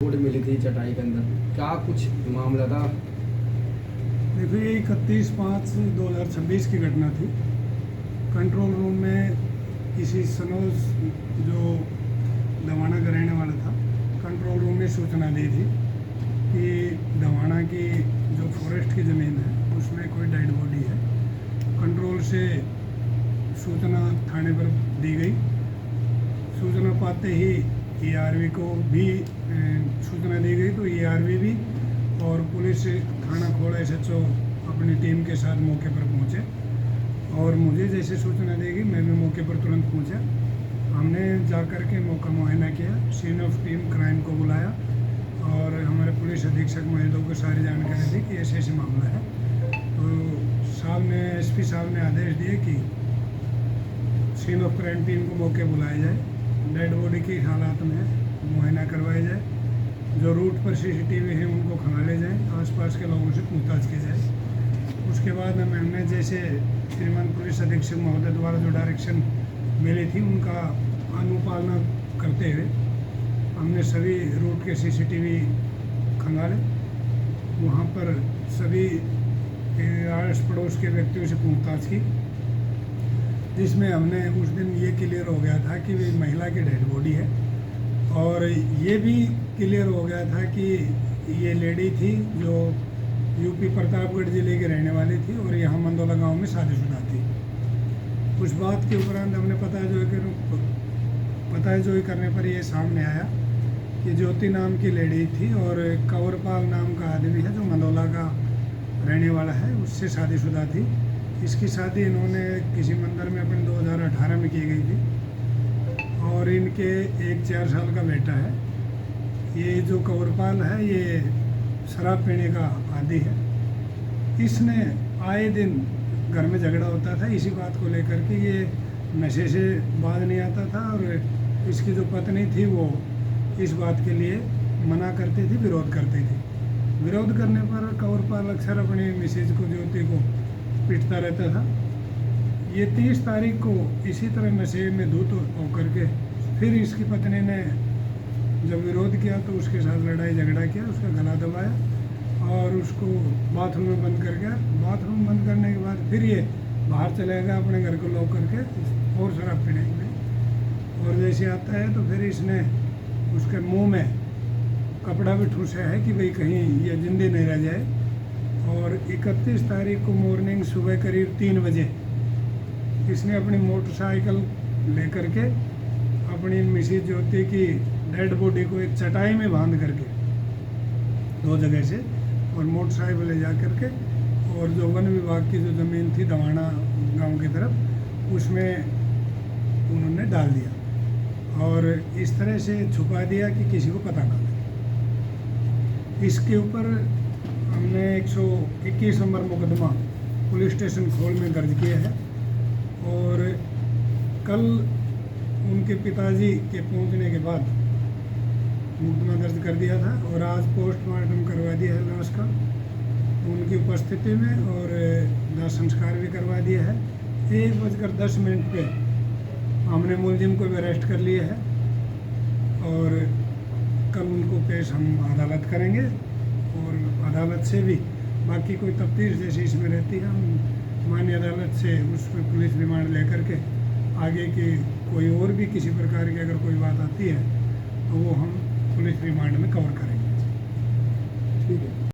Board मिली थी चटाई के अंदर, क्या कुछ मामला था? देखो, ये 31/5/2026 की घटना थी। कंट्रोल रूम में किसी सनोज जो दवाना का रहने वाला था, कंट्रोल रूम में सूचना दी थी कि दवाना की जो फॉरेस्ट की ज़मीन है उसमें कोई डेड बॉडी है। कंट्रोल से सूचना थाने पर दी गई। सूचना पाते ही ERV को भी सूचना दी गई, तो ERV भी और पुलिस थाना खोड़ा SHO अपनी टीम के साथ मौके पर पहुंचे और मुझे जैसे सूचना दी गई मैं भी मौके पर तुरंत पहुंचा। हमने जाकर के मौका मुआयना किया, सीन ऑफ टीम क्राइम को बुलाया और हमारे पुलिस अधीक्षक महोदय को सारी जानकारी दी कि ऐसे मामला है। तो साहब ने SP साहब ने आदेश दिए कि सीन ऑफ क्राइम टीम को मौके बुलाया जाए, डेड बॉडी की हालात में मुआयना करवाया जाए, जो रूट पर CCTV है उनको खंगाले जाएँ, आसपास के लोगों से पूछताछ की जाए। उसके बाद हमने जैसे श्रीमान पुलिस अधीक्षक महोदय द्वारा जो डायरेक्शन मिली थी उनका अनुपालना करते हुए हमने सभी रूट के CCTV खंगाले। वहाँ पर सभी आस पड़ोस के व्यक्तियों से पूछताछ की, जिसमें हमने उस दिन ये क्लियर हो गया था कि वे महिला की डेड बॉडी है और ये भी क्लियर हो गया था कि ये लेडी थी जो UP प्रतापगढ़ ज़िले की रहने वाली थी और यहाँ मंदोला गांव में शादीशुदा थी। उस बात के उपरांत हमने पताजोई करने पर ये सामने आया कि ज्योति नाम की लेडी थी और कंवरपाल नाम का आदमी है जो मंदोला का रहने वाला है, उससे शादीशुदा थी। इसकी शादी इन्होंने किसी मंदिर में अपने 2018 में की गई थी और इनके एक 4 साल का बेटा है। ये जो कंवरपाल है ये शराब पीने का आदी है। इसने आए दिन घर में झगड़ा होता था इसी बात को लेकर के, ये नशे से बाज नहीं आता था और इसकी जो पत्नी थी वो इस बात के लिए मना करती थी, विरोध करती थी। विरोध करने पर कंवरपाल अक्सर अपनी मिसेज को ज्योति को पीटता रहता था। ये 30 तारीख को इसी तरह नशे में धुत होकर के फिर इसकी पत्नी ने जब विरोध किया तो उसके साथ लड़ाई झगड़ा किया, उसका गला दबाया और उसको बाथरूम में बंद कर गया। बाथरूम बंद करने के बाद फिर ये बाहर चले गया अपने घर को लॉक करके और शराब पीने के लिए। और जैसे आता है तो फिर इसने उसके मुंह में कपड़ा भी ठूसा है कि भाई कहीं ये जिंदे नहीं रह जाए। और 31 तारीख को मॉर्निंग सुबह करीब 3 बजे इसने अपनी मोटरसाइकिल लेकर के अपनी मिसेज ज्योति की डेड बॉडी को एक चटाई में बांध करके 2 जगह से और मोटरसाइकिल ले जा करके और जो वन विभाग की जो ज़मीन थी दवाना गांव की तरफ उसमें उन्होंने डाल दिया और इस तरह से छुपा दिया कि किसी को पता ना लगे। इसके ऊपर हमने 121 नंबर मुकदमा पुलिस स्टेशन खोल में दर्ज किया है और कल उनके पिताजी के पहुंचने के बाद मुकदमा दर्ज कर दिया था और आज पोस्टमार्टम करवा दिया है लाश का उनकी उपस्थिति में और दाह संस्कार भी करवा दिया है। 1:10 पे हमने मुलजिम को भी अरेस्ट कर लिया है और कल उनको पेश हम अदालत करेंगे और अदालत से भी बाकी कोई तफ्तीश जैसी इसमें रहती है हम माननीय अदालत से उस पर पुलिस रिमांड लेकर के आगे की कोई और भी किसी प्रकार की अगर कोई बात आती है तो वो हम पुलिस रिमांड में कवर करेंगे। ठीक है।